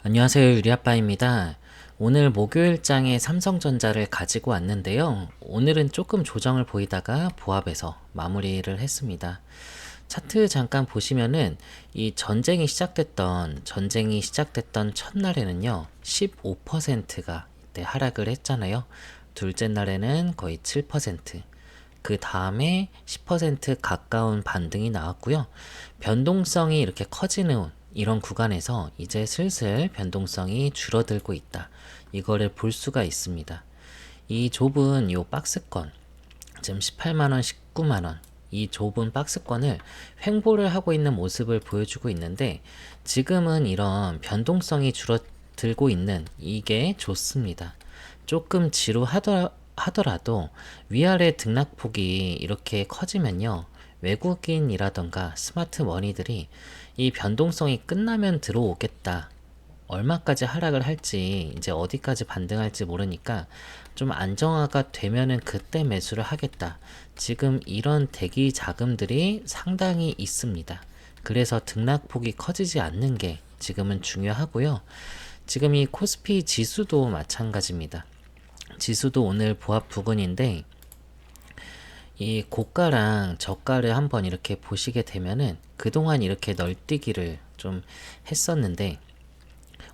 안녕하세요. 유리아빠입니다. 오늘 목요일장에 삼성전자를 가지고 왔는데요. 오늘은 조금 조정을 보이다가 보합해서 마무리를 했습니다. 차트 잠깐 보시면은 이 전쟁이 시작됐던 첫날에는요. 15%가 이때 하락을 했잖아요. 둘째 날에는 거의 7%, 그 다음에 10% 가까운 반등이 나왔고요. 변동성이 이렇게 커지는 이런 구간에서 이제 슬슬 변동성이 줄어들고 있다. 이거를 볼 수가 있습니다. 이 좁은 요 박스권, 지금 18만원, 19만원, 이 좁은 박스권을 횡보를 하고 있는 모습을 보여주고 있는데, 지금은 이런 변동성이 줄어들고 있는 이게 좋습니다. 조금 지루하더라도 위아래 등락폭이 이렇게 커지면요, 외국인이라던가 스마트 머니들이 이 변동성이 끝나면 들어오겠다, 얼마까지 하락을 할지, 이제 어디까지 반등할지 모르니까 좀 안정화가 되면은 그때 매수를 하겠다, 지금 이런 대기 자금들이 상당히 있습니다. 그래서 등락폭이 커지지 않는 게 지금은 중요하고요. 지금 이 코스피 지수도 마찬가지입니다. 지수도 오늘 보합 부근인데, 이 고가랑 저가를 한번 이렇게 보시게 되면은 그동안 이렇게 널뛰기를 좀 했었는데,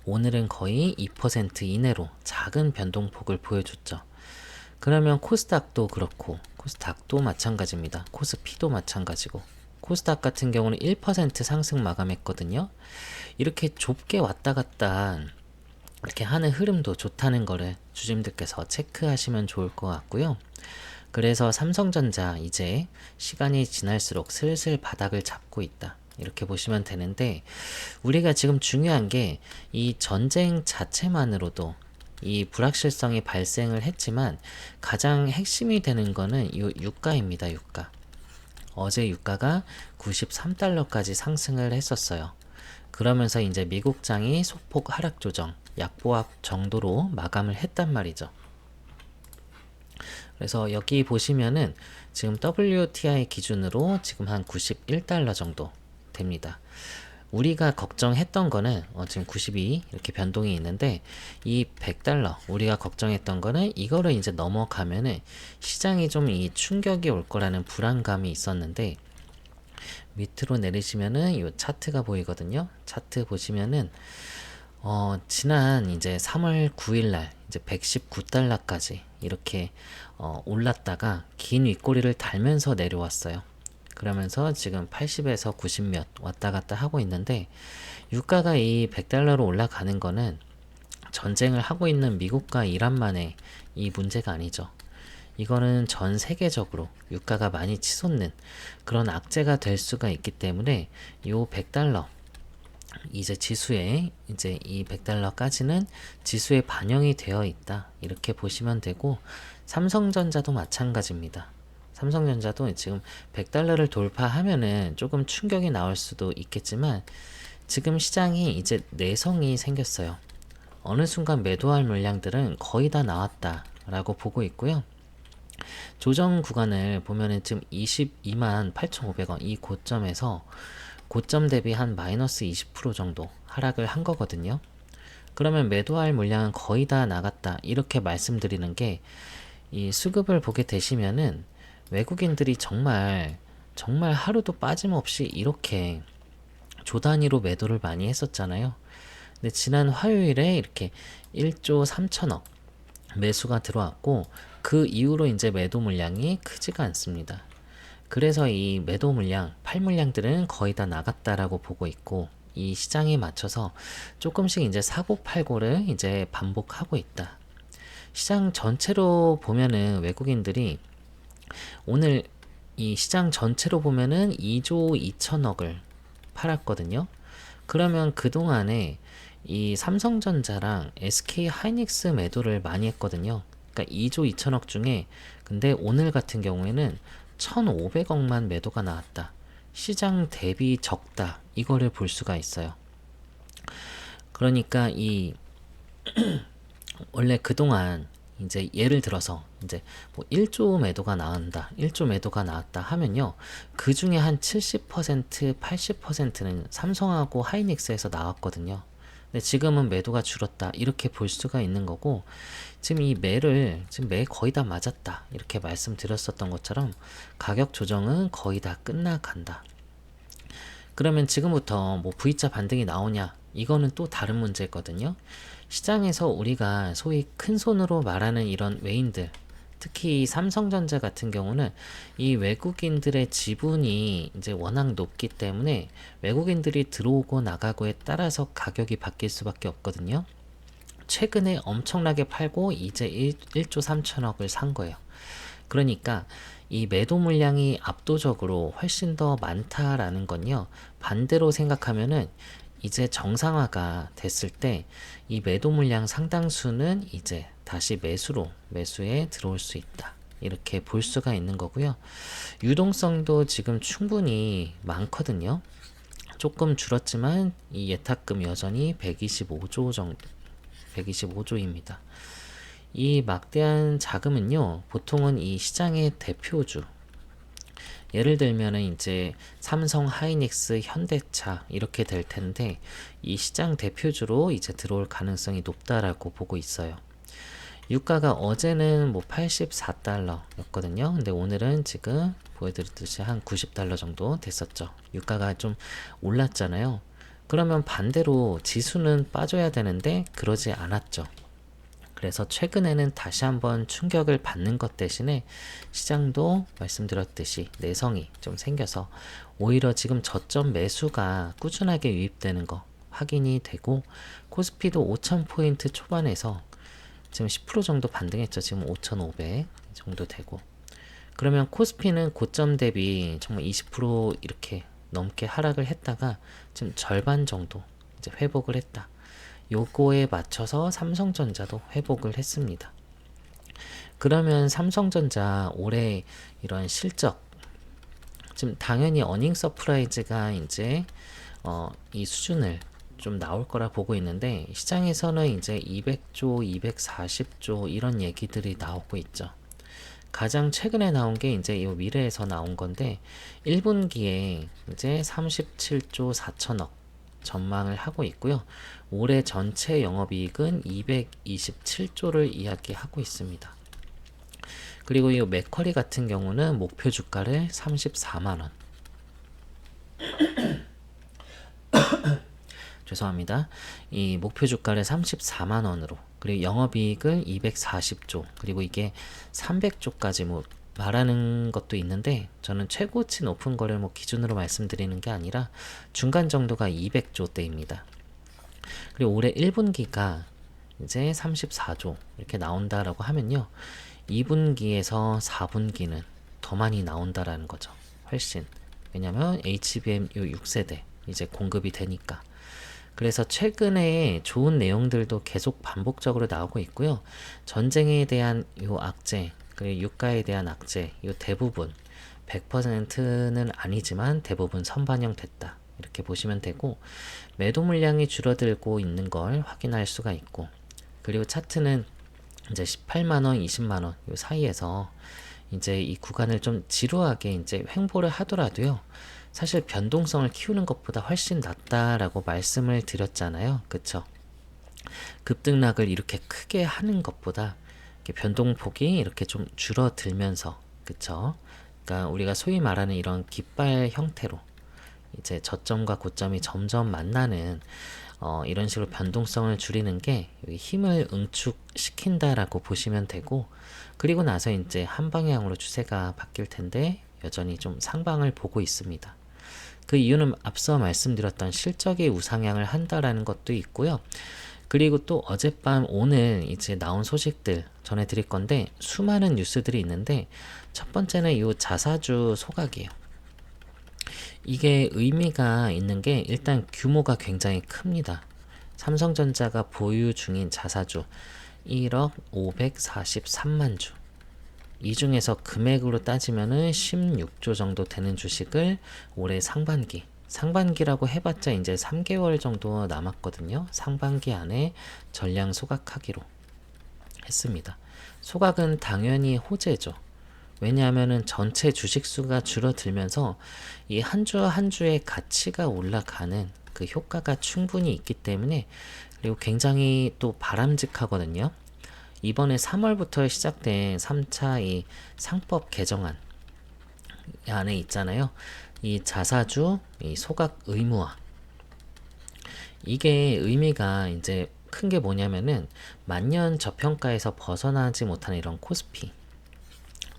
오늘은 거의 2% 이내로 작은 변동폭을 보여줬죠. 그러면 코스닥도 그렇고, 코스닥도 마찬가지입니다. 코스피도 마찬가지고, 코스닥 같은 경우는 1% 상승 마감했거든요. 이렇게 좁게 왔다 갔다 이렇게 하는 흐름도 좋다는 거를 주주님들께서 체크하시면 좋을 것 같고요. 그래서 삼성전자 이제 시간이 지날수록 슬슬 바닥을 잡고 있다, 이렇게 보시면 되는데, 우리가 지금 중요한 게 이 전쟁 자체만으로도 이 불확실성이 발생을 했지만 가장 핵심이 되는 거는 이 유가입니다. 유가. 어제 유가가 93달러까지 상승을 했었어요. 그러면서 이제 미국장이 소폭 하락 조정, 약보합 정도로 마감을 했단 말이죠. 그래서 여기 보시면은 지금 WTI 기준으로 지금 한 91달러 정도 됩니다. 우리가 걱정했던 거는 지금 92 이렇게 변동이 있는데, 이 100달러 우리가 걱정했던 거는 이거를 이제 넘어가면은 시장이 좀 이 충격이 올 거라는 불안감이 있었는데, 밑으로 내리시면은 이 차트가 보이거든요. 차트 보시면은 지난 이제 3월 9일 날 이제 119달러까지 이렇게 올랐다가 긴 윗꼬리를 달면서 내려왔어요. 그러면서 지금 80에서 90 몇 왔다 갔다 하고 있는데, 유가가 이 100달러로 올라가는 거는 전쟁을 하고 있는 미국과 이란만의 이 문제가 아니죠. 이거는 전 세계적으로 유가가 많이 치솟는 그런 악재가 될 수가 있기 때문에 요 100달러 이제 지수에 이제 이 100달러까지는 지수에 반영이 되어 있다, 이렇게 보시면 되고, 삼성전자도 마찬가지입니다. 삼성전자도 지금 100달러를 돌파하면은 조금 충격이 나올 수도 있겠지만 지금 시장이 이제 내성이 생겼어요. 어느 순간 매도할 물량들은 거의 다 나왔다라고 보고 있고요. 조정 구간을 보면은 지금 22만 8,500원 이 고점에서 고점 대비 한 마이너스 20% 정도 하락을 한 거거든요. 그러면 매도할 물량은 거의 다 나갔다, 이렇게 말씀드리는 게, 이 수급을 보게 되시면은 외국인들이 정말 하루도 빠짐없이 이렇게 조 단위로 매도를 많이 했었잖아요. 근데 지난 화요일에 이렇게 1조 3천억 매수가 들어왔고, 그 이후로 이제 매도 물량이 크지가 않습니다. 그래서 이 매도 물량, 팔 물량들은 거의 다 나갔다라고 보고 있고, 이 시장에 맞춰서 조금씩 이제 사고팔고를 이제 반복하고 있다. 시장 전체로 보면은 외국인들이 오늘 이 시장 전체로 보면은 2조 2천억을 팔았거든요. 그러면 그동안에 이 삼성전자랑 SK 하이닉스 매도를 많이 했거든요. 그러니까 2조 2천억 중에, 근데 오늘 같은 경우에는 1,500억만 매도가 나왔다, 시장 대비 적다, 이거를 볼 수가 있어요. 그러니까 이 원래 그동안 이제 예를 들어서 이제 뭐 1조 매도가 나온다, 1조 매도가 나왔다 하면요, 그 중에 한 70%, 80%는 삼성하고 하이닉스에서 나왔거든요. 근데 지금은 매도가 줄었다 이렇게 볼 수가 있는 거고, 지금 이 매를 지금 매 거의 다 맞았다 이렇게 말씀드렸었던 것처럼 가격 조정은 거의 다 끝나간다. 그러면 지금부터 뭐 V자 반등이 나오냐, 이거는 또 다른 문제거든요. 시장에서 우리가 소위 큰 손으로 말하는 이런 외인들, 특히 삼성전자 같은 경우는 이 외국인들의 지분이 이제 워낙 높기 때문에 외국인들이 들어오고 나가고에 따라서 가격이 바뀔 수밖에 없거든요. 최근에 엄청나게 팔고 이제 1조 3천억을 산 거예요. 그러니까 이 매도 물량이 압도적으로 훨씬 더 많다라는 건요, 반대로 생각하면은 이제 정상화가 됐을 때 이 매도 물량 상당수는 이제 다시 매수에 들어올 수 있다 이렇게 볼 수가 있는 거고요. 유동성도 지금 충분히 많거든요. 조금 줄었지만 이 예탁금 여전히 125조 정도, 125조입니다. 이 막대한 자금은요, 보통은 이 시장의 대표주, 예를 들면은 이제 삼성, 하이닉스, 현대차 이렇게 될 텐데, 이 시장 대표주로 이제 들어올 가능성이 높다라고 보고 있어요. 유가가 어제는 뭐 84달러였거든요. 근데 오늘은 지금 보여드렸듯이 한 90달러 정도 됐었죠. 유가가 좀 올랐잖아요. 그러면 반대로 지수는 빠져야 되는데 그러지 않았죠. 그래서 최근에는 다시 한번 충격을 받는 것 대신에 시장도 말씀드렸듯이 내성이 좀 생겨서 오히려 지금 저점 매수가 꾸준하게 유입되는 거 확인이 되고, 코스피도 5000포인트 초반에서 지금 10% 정도 반등했죠. 지금 5500 정도 되고, 그러면 코스피는 고점 대비 정말 20% 이렇게 넘게 하락을 했다가 지금 절반 정도 이제 회복을 했다. 요거에 맞춰서 삼성전자도 회복을 했습니다. 그러면 삼성전자 올해 이런 실적, 지금 당연히 어닝 서프라이즈가 이제 이 수준을 좀 나올 거라 보고 있는데, 시장에서는 이제 200조, 240조 이런 얘기들이 나오고 있죠. 가장 최근에 나온 게 이제 이 미래에서 나온 건데, 1분기에 이제 37조 4천억 전망을 하고 있고요. 올해 전체 영업이익은 227조를 이야기하고 있습니다. 그리고 이 맥쿼리 같은 경우는 목표 주가를 34만원, 죄송합니다. 이 목표 주가를 34만원으로, 그리고 영업이익을 240조, 그리고 이게 300조까지 뭐 말하는 것도 있는데, 저는 최고치 높은 거를 뭐 기준으로 말씀드리는 게 아니라 중간 정도가 200조대입니다. 그리고 올해 1분기가 이제 34조 이렇게 나온다라고 하면요, 2분기에서 4분기는 더 많이 나온다라는 거죠. 훨씬. 왜냐면 HBM 요 6세대 이제 공급이 되니까. 그래서 최근에 좋은 내용들도 계속 반복적으로 나오고 있고요. 전쟁에 대한 요 악재, 그리고 유가에 대한 악재, 요 대부분 100%는 아니지만 대부분 선반영됐다 이렇게 보시면 되고, 매도 물량이 줄어들고 있는 걸 확인할 수가 있고, 그리고 차트는 이제 18만원, 20만원 요 사이에서 이제 이 구간을 좀 지루하게 이제 횡보를 하더라도요, 사실 변동성을 키우는 것보다 훨씬 낫다라고 말씀을 드렸잖아요. 그쵸? 급등락을 이렇게 크게 하는 것보다 이렇게 변동폭이 이렇게 좀 줄어들면서, 그쵸? 그러니까 우리가 소위 말하는 이런 깃발 형태로 이제 저점과 고점이 점점 만나는 이런 식으로 변동성을 줄이는 게 힘을 응축시킨다라고 보시면 되고, 그리고 나서 이제 한 방향으로 추세가 바뀔 텐데 여전히 좀 상방을 보고 있습니다. 그 이유는 앞서 말씀드렸던 실적이 우상향을 한다라는 것도 있고요. 그리고 또 어젯밤 오늘 이제 나온 소식들 전해드릴 건데, 수많은 뉴스들이 있는데 첫 번째는 이 자사주 소각이에요. 이게 의미가 있는 게 일단 규모가 굉장히 큽니다. 삼성전자가 보유 중인 자사주 1억 543만 주. 이 중에서 금액으로 따지면은 16조 정도 되는 주식을 올해 상반기라고 해봤자 이제 3개월 정도 남았거든요. 상반기 안에 전량 소각하기로 했습니다. 소각은 당연히 호재죠. 왜냐하면은 전체 주식 수가 줄어들면서 이 한 주 한 주의 가치가 올라가는 그 효과가 충분히 있기 때문에, 그리고 굉장히 또 바람직하거든요. 이번에 3월부터 시작된 3차 이 상법 개정안 안에 있잖아요. 이 자사주 이 소각 의무화, 이게 의미가 이제 큰 게 뭐냐면은 만년 저평가에서 벗어나지 못하는 이런 코스피,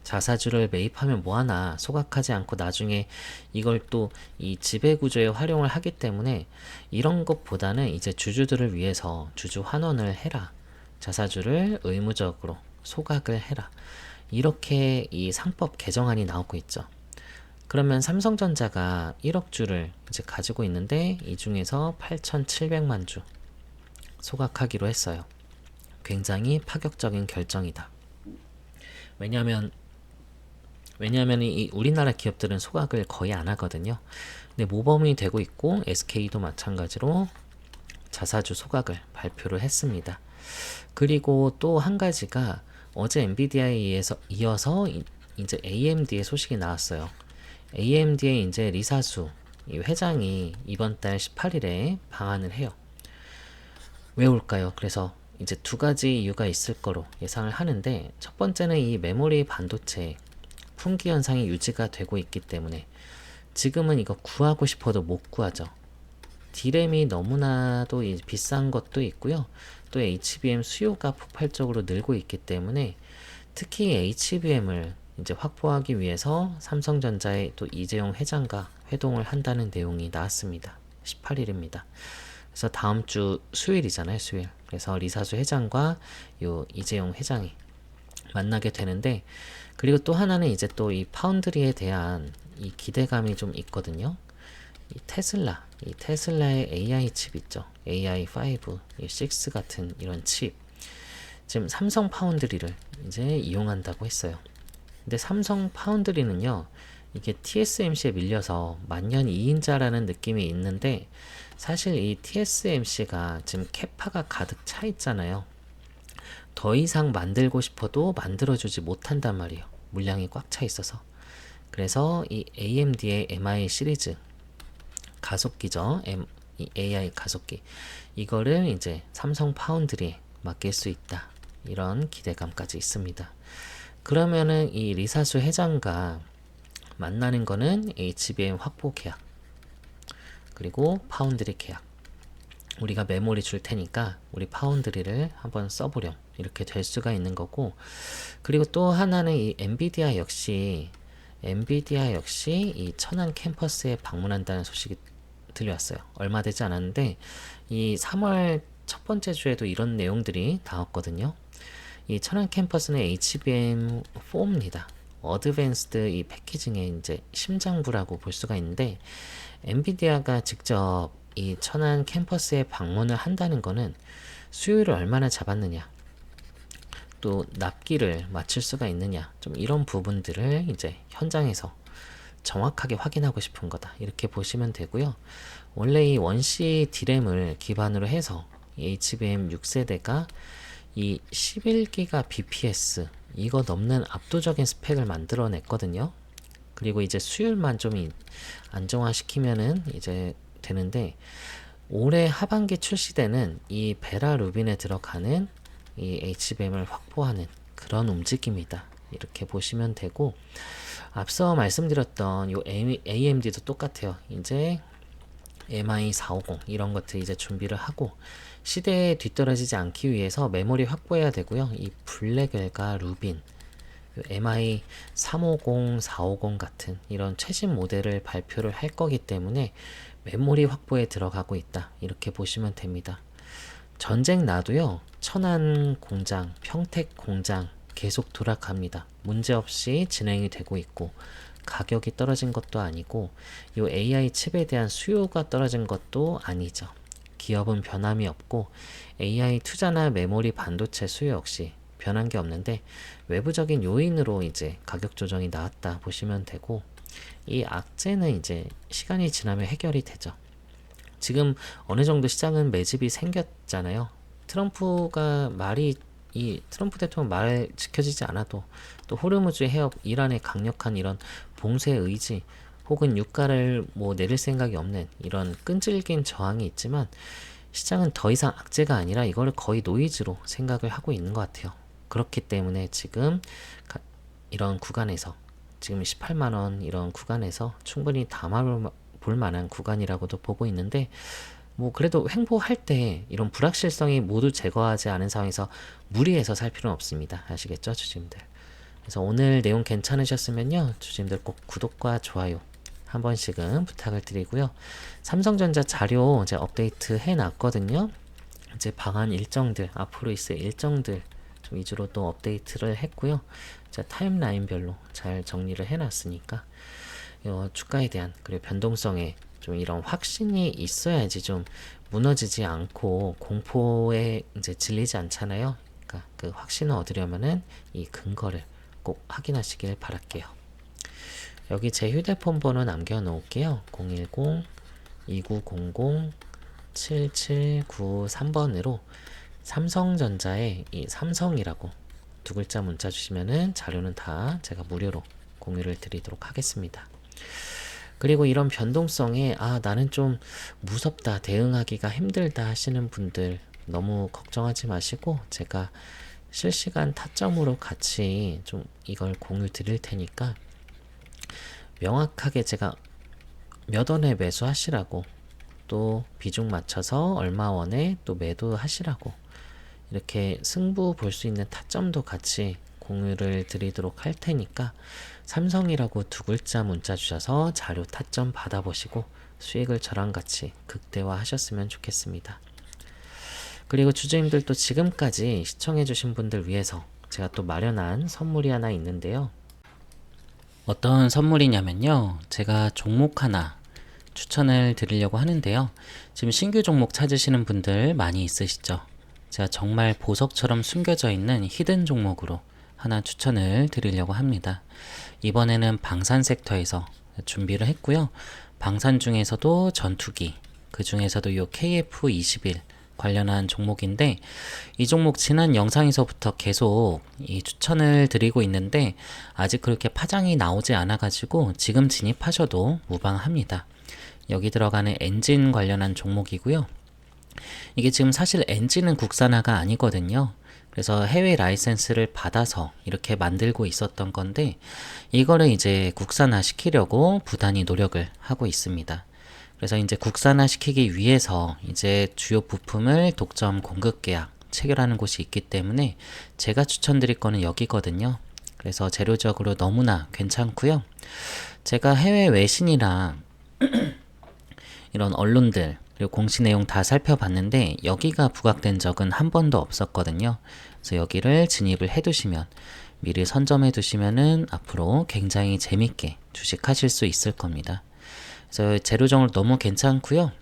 자사주를 매입하면 뭐하나 소각하지 않고 나중에 이걸 또 이 지배구조에 활용을 하기 때문에, 이런 것보다는 이제 주주들을 위해서 주주 환원을 해라, 자사주를 의무적으로 소각을 해라, 이렇게 이 상법 개정안이 나오고 있죠. 그러면 삼성전자가 1억 주를 이제 가지고 있는데 이 중에서 8,700만 주 소각하기로 했어요. 굉장히 파격적인 결정이다. 왜냐하면 이 우리나라 기업들은 소각을 거의 안 하거든요. 근데 모범이 되고 있고, SK도 마찬가지로 자사주 소각을 발표를 했습니다. 그리고 또 한 가지가, 어제 엔비디아에 이어서 이제 AMD의 소식이 나왔어요. AMD의 이제 리사수 이 회장이 이번 달 18일에 방한을 해요. 왜 올까요? 그래서 이제 두 가지 이유가 있을 거로 예상을 하는데, 첫 번째는 이 메모리 반도체 품귀 현상이 유지가 되고 있기 때문에 지금은 이거 구하고 싶어도 못 구하죠. D램이 너무나도 비싼 것도 있고요. 또 HBM 수요가 폭발적으로 늘고 있기 때문에 특히 HBM을 이제 확보하기 위해서 삼성전자의 또 이재용 회장과 회동을 한다는 내용이 나왔습니다. 18일입니다. 그래서 다음 주 수요일이잖아요, 수요일. 그래서 리사수 회장과 요 이재용 회장이 만나게 되는데, 그리고 또 하나는 이제 또 이 파운드리에 대한 이 기대감이 좀 있거든요. 이 테슬라의 AI 칩 있죠. AI5, 6 같은 이런 칩. 지금 삼성 파운드리를 이제 이용한다고 했어요. 근데 삼성 파운드리는요, 이게 TSMC에 밀려서 만년 2인자라는 느낌이 있는데, 사실 이 TSMC가 지금 캐파가 가득 차 있잖아요. 더 이상 만들고 싶어도 만들어주지 못한단 말이에요. 물량이 꽉 차 있어서. 그래서 이 AMD의 MI 시리즈 가속기죠. 이 AI 가속기. 이거를 이제 삼성 파운드리에 맡길 수 있다. 이런 기대감까지 있습니다. 그러면은 이 리사수 회장과 만나는 거는 HBM 확보 계약, 그리고 파운드리 계약. 우리가 메모리 줄 테니까 우리 파운드리를 한번 써보렴, 이렇게 될 수가 있는 거고, 그리고 또 하나는 이 엔비디아 역시 이 천안 캠퍼스에 방문한다는 소식이 들려왔어요. 얼마 되지 않았는데 이 3월 첫 번째 주에도 이런 내용들이 나왔거든요. 이 천안 캠퍼스는 HBM4입니다. 어드밴스드 이 패키징의 이제 심장부라고 볼 수가 있는데, 엔비디아가 직접 이 천안 캠퍼스에 방문을 한다는 거는 수요일을 얼마나 잡았느냐, 또 납기를 맞출 수가 있느냐, 좀 이런 부분들을 이제 현장에서 정확하게 확인하고 싶은 거다, 이렇게 보시면 되고요. 원래 이 원C D램을 기반으로 해서 이 HBM 6세대가 이 11기가 bps 이거 넘는 압도적인 스펙을 만들어냈거든요. 그리고 이제 수율만 좀 안정화시키면은 이제 되는데, 올해 하반기 출시되는 이 베라 루빈에 들어가는 이 HBM을 확보하는 그런 움직임이다, 이렇게 보시면 되고, 앞서 말씀드렸던 요 AMD도 똑같아요. 이제 MI450 이런 것들 이제 준비를 하고, 시대에 뒤떨어지지 않기 위해서 메모리 확보해야 되고요. 이 블랙웰과 루빈, MI350, 450 같은 이런 최신 모델을 발표를 할 거기 때문에 메모리 확보에 들어가고 있다, 이렇게 보시면 됩니다. 전쟁 나도요, 천안 공장, 평택 공장 계속 돌아갑니다. 문제없이 진행이 되고 있고, 가격이 떨어진 것도 아니고 이 AI 칩에 대한 수요가 떨어진 것도 아니죠. 기업은 변함이 없고 AI 투자나 메모리 반도체 수요 역시 변한 게 없는데, 외부적인 요인으로 이제 가격 조정이 나왔다 보시면 되고, 이 악재는 이제 시간이 지나면 해결이 되죠. 지금 어느 정도 시장은 매집이 생겼잖아요. 이 트럼프 대통령 말 지켜지지 않아도 또 호르무즈 해협, 이란의 강력한 이런 봉쇄 의지, 혹은 유가를 뭐 내릴 생각이 없는 이런 끈질긴 저항이 있지만 시장은 더 이상 악재가 아니라 이거를 거의 노이즈로 생각을 하고 있는 것 같아요. 그렇기 때문에 지금 이런 구간에서 지금 18만원 이런 구간에서 충분히 담아볼 만한 구간이라고도 보고 있는데, 뭐 그래도 횡보할 때 이런 불확실성이 모두 제거하지 않은 상황에서 무리해서 살 필요는 없습니다. 아시겠죠, 주주님들? 그래서 오늘 내용 괜찮으셨으면요, 주주님들 꼭 구독과 좋아요 한 번씩은 부탁을 드리고요. 삼성전자 자료 이제 업데이트 해놨거든요. 이제 방한 일정들, 앞으로 있을 일정들 좀 위주로 또 업데이트를 했고요. 자, 타임라인별로 잘 정리를 해놨으니까 주가에 대한 그리고 변동성에 좀 이런 확신이 있어야지 좀 무너지지 않고 공포에 이제 질리지 않잖아요. 그러니까 그 확신을 얻으려면은 이 근거를 꼭 확인하시길 바랄게요. 여기 제 휴대폰 번호 남겨 놓을게요. 010-2900-7793번으로 삼성전자에 이 삼성이라고 두 글자 문자 주시면은 자료는 다 제가 무료로 공유를 드리도록 하겠습니다. 그리고 이런 변동성에 나는 좀 무섭다, 대응하기가 힘들다 하시는 분들 너무 걱정하지 마시고 제가 실시간 타점으로 같이 좀 이걸 공유 드릴 테니까 명확하게 제가 몇 원에 매수하시라고, 또 비중 맞춰서 얼마 원에 또 매도하시라고, 이렇게 승부 볼 수 있는 타점도 같이 공유를 드리도록 할 테니까 삼성이라고 두 글자 문자 주셔서 자료 타점 받아보시고 수익을 저랑 같이 극대화 하셨으면 좋겠습니다. 그리고 주주님들도 지금까지 시청해주신 분들 위해서 제가 또 마련한 선물이 하나 있는데요. 어떤 선물이냐면요, 제가 종목 하나 추천을 드리려고 하는데요. 지금 신규 종목 찾으시는 분들 많이 있으시죠? 제가 정말 보석처럼 숨겨져 있는 히든 종목으로 하나 추천을 드리려고 합니다. 이번에는 방산 섹터에서 준비를 했고요. 방산 중에서도 전투기, 그 중에서도 이 KF21 관련한 종목인데, 이 종목 지난 영상에서부터 계속 이 추천을 드리고 있는데 아직 그렇게 파장이 나오지 않아 가지고 지금 진입하셔도 무방합니다. 여기 들어가는 엔진 관련한 종목이고요. 이게 지금 사실 엔진은 국산화가 아니거든요. 그래서 해외 라이센스를 받아서 이렇게 만들고 있었던 건데 이거를 이제 국산화 시키려고 부단히 노력을 하고 있습니다. 그래서 이제 국산화 시키기 위해서 이제 주요 부품을 독점 공급 계약 체결하는 곳이 있기 때문에 제가 추천드릴 거는 여기거든요. 그래서 재료적으로 너무나 괜찮고요. 제가 해외 외신이랑 이런 언론들 그리고 공시 내용 다 살펴봤는데 여기가 부각된 적은 한 번도 없었거든요. 그래서 여기를 진입을 해두시면, 미리 선점해 두시면은 앞으로 굉장히 재밌게 주식하실 수 있을 겁니다. 그래서 재료정을 너무 괜찮고요.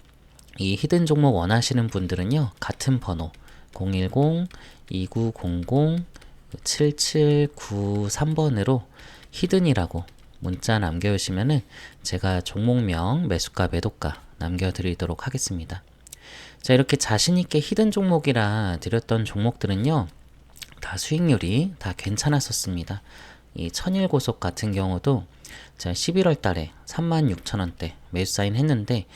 이 히든 종목 원하시는 분들은요, 같은 번호 010-2900-7793번으로 히든이라고 문자 남겨주시면은 제가 종목명, 매수가, 매도가 남겨드리도록 하겠습니다. 자, 이렇게 자신있게 히든 종목이라 드렸던 종목들은요, 다 수익률이 다 괜찮았었습니다. 이 천일고속 같은 경우도 제가 11월 달에 36,000원대 매수 사인 했는데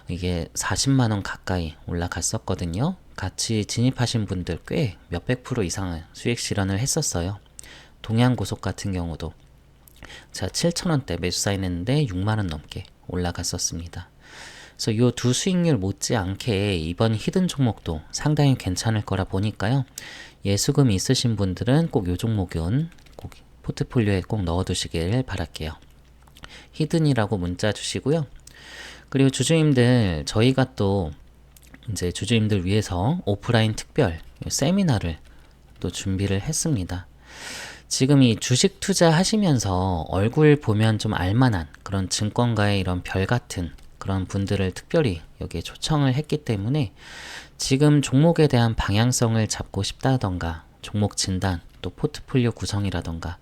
이게 40만원 가까이 올라갔었거든요. 같이 진입하신 분들 꽤 몇백 프로 이상의 수익 실현을 했었어요. 동양고속 같은 경우도 제가 7,000원대 매수 사인 했는데 6만원 넘게 올라갔었습니다. 그래서 요 두 수익률 못지않게 이번 히든 종목도 상당히 괜찮을 거라 보니까요. 예수금 있으신 분들은 꼭 요 종목은 꼭 포트폴리오에 꼭 넣어두시길 바랄게요. 히든이라고 문자 주시고요. 그리고 주주님들, 저희가 또 이제 주주님들 위해서 오프라인 특별 세미나를 또 준비를 했습니다. 지금 이 주식 투자 하시면서 얼굴 보면 좀 알만한 그런 증권가의 이런 별 같은 그런 분들을 특별히 여기에 초청을 했기 때문에 지금 종목에 대한 방향성을 잡고 싶다던가 종목 진단, 또 포트폴리오 구성이라던가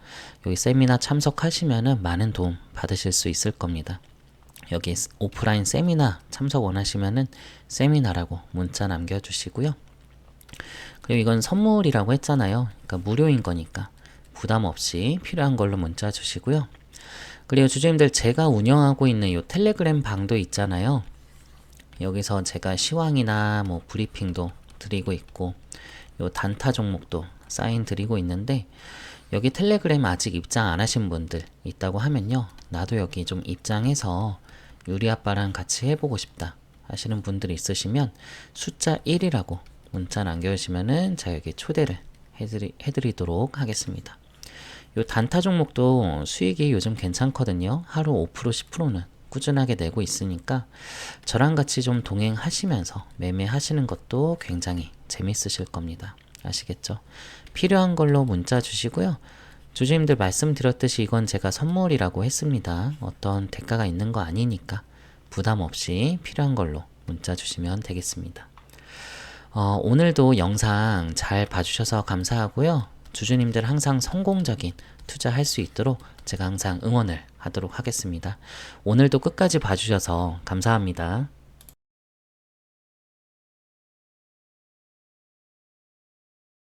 여기 세미나 참석하시면은 많은 도움 받으실 수 있을 겁니다. 여기 오프라인 세미나 참석 원하시면은 세미나라고 문자 남겨주시고요. 그리고 이건 선물이라고 했잖아요. 그러니까 무료인 거니까 부담 없이 필요한 걸로 문자 주시고요. 그리고 주주님들 제가 운영하고 있는 요 텔레그램 방도 있잖아요. 여기서 제가 시황이나 뭐 브리핑도 드리고 있고 요 단타 종목도 사인 드리고 있는데 여기 텔레그램 아직 입장 안 하신 분들 있다고 하면요. 나도 여기 좀 입장해서 유리 아빠랑 같이 해보고 싶다 하시는 분들이 있으시면 숫자 1이라고 문자 남겨주시면은 제가 여기 초대를 해드리도록 하겠습니다. 요 단타 종목도 수익이 요즘 괜찮거든요. 하루 5% 10%는 꾸준하게 내고 있으니까 저랑 같이 좀 동행하시면서 매매하시는 것도 굉장히 재밌으실 겁니다. 아시겠죠? 필요한 걸로 문자 주시고요. 주주님들 말씀드렸듯이 이건 제가 선물이라고 했습니다. 어떤 대가가 있는 거 아니니까 부담 없이 필요한 걸로 문자 주시면 되겠습니다. 오늘도 영상 잘 봐주셔서 감사하고요. 주주님들 항상 성공적인 투자할 수 있도록 제가 항상 응원을 하도록 하겠습니다. 오늘도 끝까지 봐주셔서 감사합니다.